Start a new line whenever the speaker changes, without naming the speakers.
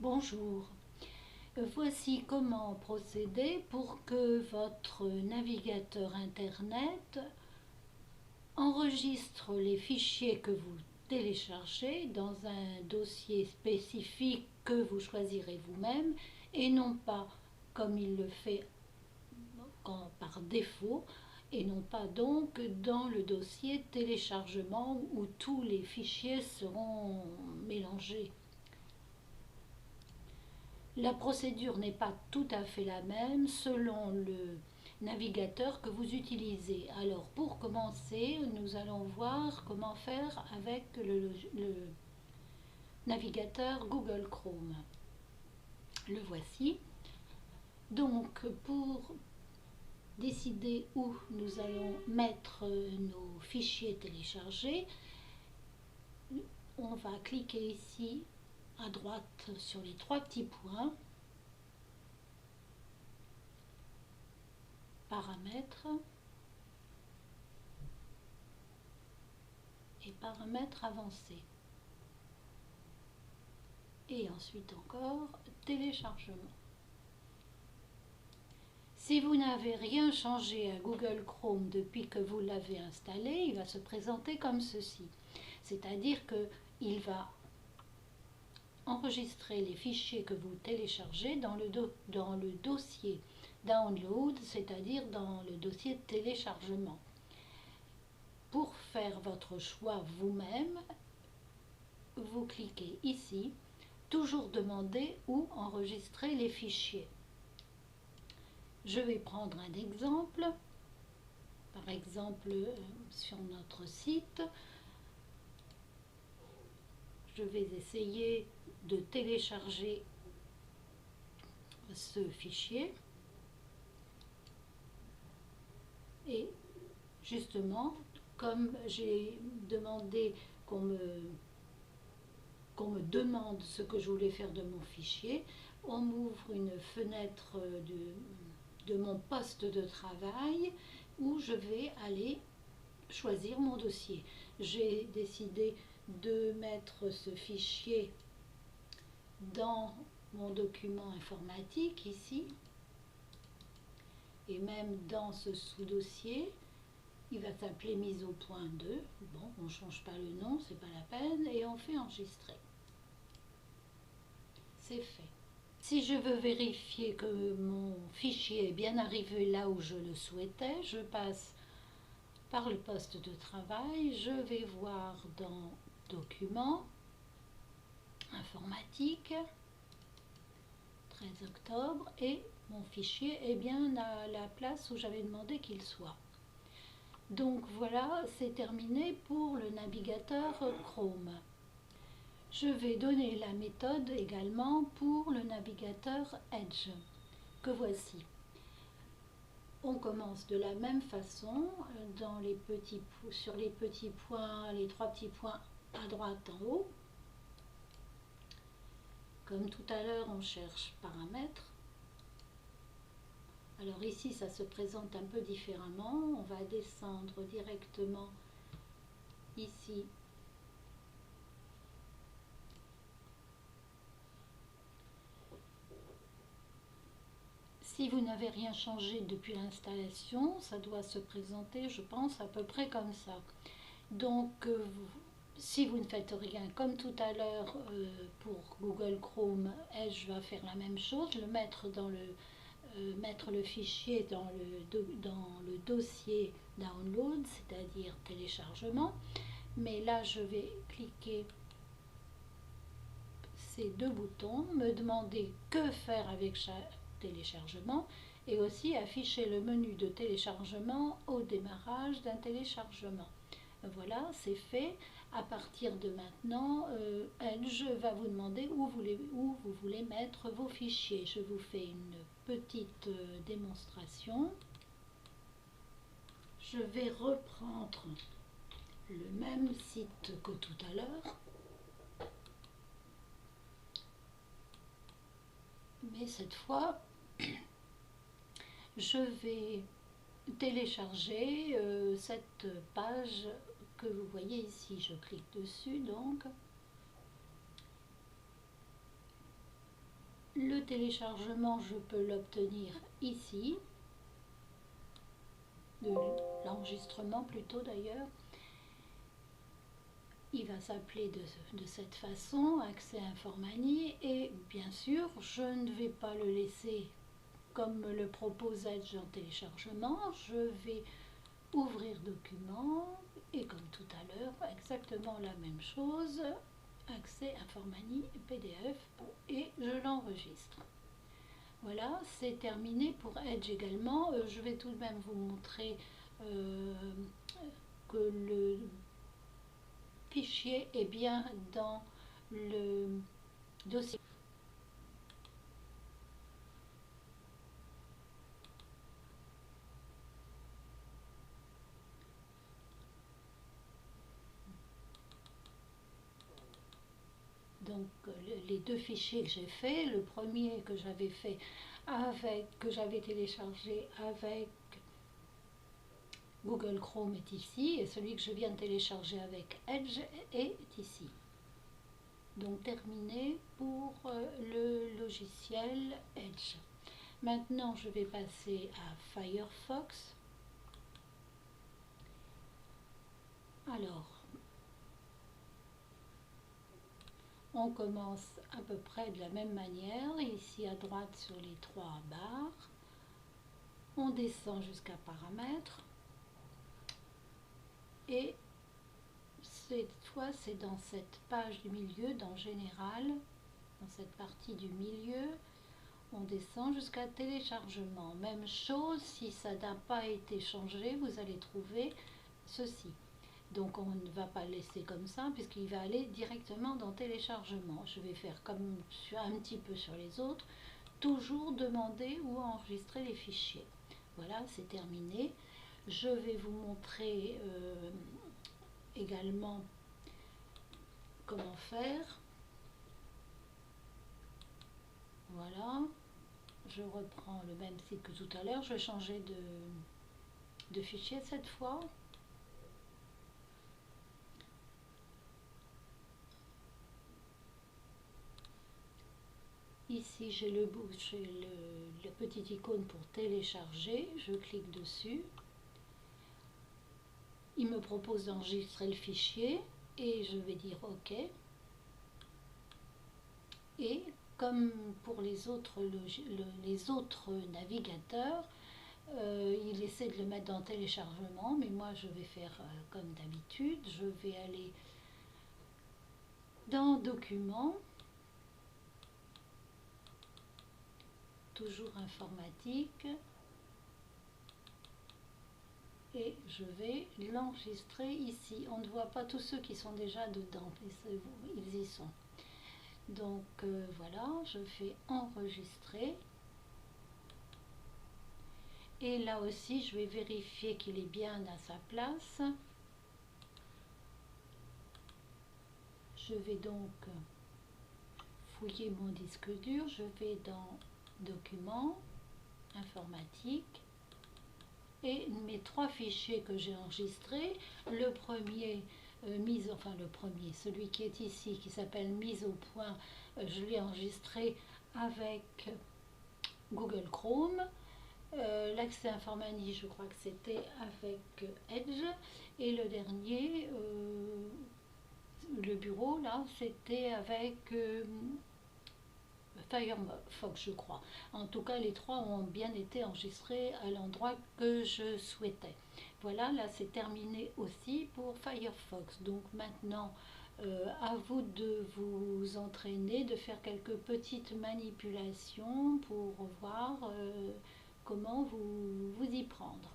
Bonjour, voici comment procéder pour que votre navigateur Internet enregistre les fichiers que vous téléchargez dans un dossier spécifique que vous choisirez vous-même et non pas comme il le fait par défaut et non pas donc dans le dossier téléchargement où tous les fichiers seront mélangés. La procédure n'est pas tout à fait la même selon le navigateur que vous utilisez. Alors pour commencer, nous allons voir comment faire avec le navigateur Google Chrome. Le voici. Donc pour décider où nous allons mettre nos fichiers téléchargés, on va cliquer ici à droite sur les trois petits points, paramètres et paramètres avancés. Et ensuite encore téléchargement. Si vous n'avez rien changé à Google Chrome depuis que vous l'avez installé, il va se présenter comme ceci. C'est-à-dire qu'il va enregistrer les fichiers que vous téléchargez dans le dossier Download, c'est-à-dire dans le dossier téléchargement. Pour faire votre choix vous-même, vous cliquez ici, toujours demander où enregistrer les fichiers. Je vais prendre un exemple, par exemple sur notre site. Je vais essayer de télécharger ce fichier et justement, comme j'ai demandé qu'on me demande ce que je voulais faire de mon fichier, on m'ouvre une fenêtre de mon poste de travail où je vais aller choisir mon dossier. J'ai décidé de mettre ce fichier dans mon document informatique ici et même dans ce sous-dossier. Il va s'appeler mise au point 2. Bon, on ne change pas le nom, c'est pas la peine, et on fait enregistrer. C'est fait. Si je veux vérifier que mon fichier est bien arrivé là où je le souhaitais, je passe par le poste de travail, je vais voir dans Documents, Informatique, 13 octobre, et mon fichier est bien à la place où j'avais demandé qu'il soit. Donc voilà, c'est terminé pour le navigateur Chrome. Je vais donner la méthode également pour le navigateur Edge, que voici. On commence de la même façon sur les petits points, les trois petits points à droite en haut. Comme tout à l'heure, on cherche paramètres. Alors ici, ça se présente un peu différemment. On va descendre directement ici. Si vous n'avez rien changé depuis l'installation, ça doit se présenter, je pense, à peu près comme ça. Donc, si vous ne faites rien, comme tout à l'heure pour Google Chrome, Edge va faire la même chose, mettre le fichier dans le dossier Download, c'est-à-dire téléchargement. Mais là, je vais cliquer ces deux boutons, me demander que faire avec chaque téléchargement et aussi afficher le menu de téléchargement au démarrage d'un téléchargement. Voilà, c'est fait. À partir de maintenant, Edge va vous demander où vous voulez mettre vos fichiers. Je vous fais une petite démonstration. Je vais reprendre le même site que tout à l'heure, mais cette fois, je vais télécharger cette page que vous voyez ici. Je clique dessus donc. Le téléchargement, je peux l'obtenir ici, de l'enregistrement plutôt d'ailleurs. Il va s'appeler de cette façon, accès Informani, et bien sûr, je ne vais pas le laisser comme me le propose Edge en téléchargement. Je vais ouvrir document, et comme tout à l'heure, exactement la même chose, accès Informani PDF, et je l'enregistre. Voilà, c'est terminé pour Edge également. Je vais tout de même vous montrer que le fichier est bien dans le dossier. Donc les deux fichiers que j'ai fait, le premier que j'avais fait que j'avais téléchargé avec Google Chrome est ici, et celui que je viens de télécharger avec Edge est ici. Donc terminé pour le logiciel Edge. Maintenant je vais passer à Firefox. Alors, on commence à peu près de la même manière, ici à droite sur les trois barres. On descend jusqu'à paramètres. Et cette fois, c'est dans cette page du milieu, dans Général, dans cette partie du milieu, on descend jusqu'à téléchargement. Même chose, si ça n'a pas été changé, vous allez trouver ceci. Donc on ne va pas le laisser comme ça, puisqu'il va aller directement dans téléchargement. Je vais faire comme un petit peu sur les autres, toujours demander ou enregistrer les fichiers. Voilà, c'est terminé. Je vais vous montrer également comment faire. Voilà, je reprends le même site que tout à l'heure. Je vais changer de fichier cette fois. Ici j'ai le petite icône pour télécharger. Je clique dessus. Il me propose d'enregistrer le fichier et je vais dire OK. Et comme pour les autres navigateurs, il essaie de le mettre dans téléchargement, mais moi je vais faire comme d'habitude. Je vais aller dans Documents, toujours informatique, et je vais l'enregistrer ici. On ne voit pas tous ceux qui sont déjà dedans, ils y sont. Donc voilà, je fais enregistrer. Et là aussi, je vais vérifier qu'il est bien à sa place. Je vais donc fouiller mon disque dur. Je vais dans Documents, Informatique. Et mes trois fichiers que j'ai enregistrés, le premier, celui qui est ici, qui s'appelle mise au point, je l'ai enregistré avec Google Chrome. L'accès Informani, je crois que c'était avec Edge. Et le dernier, le bureau, là, c'était avec Firefox, je crois. En tout cas, les trois ont bien été enregistrés à l'endroit que je souhaitais. Voilà, là c'est terminé aussi pour Firefox. Donc maintenant, à vous de vous entraîner, de faire quelques petites manipulations pour voir comment vous y prendre.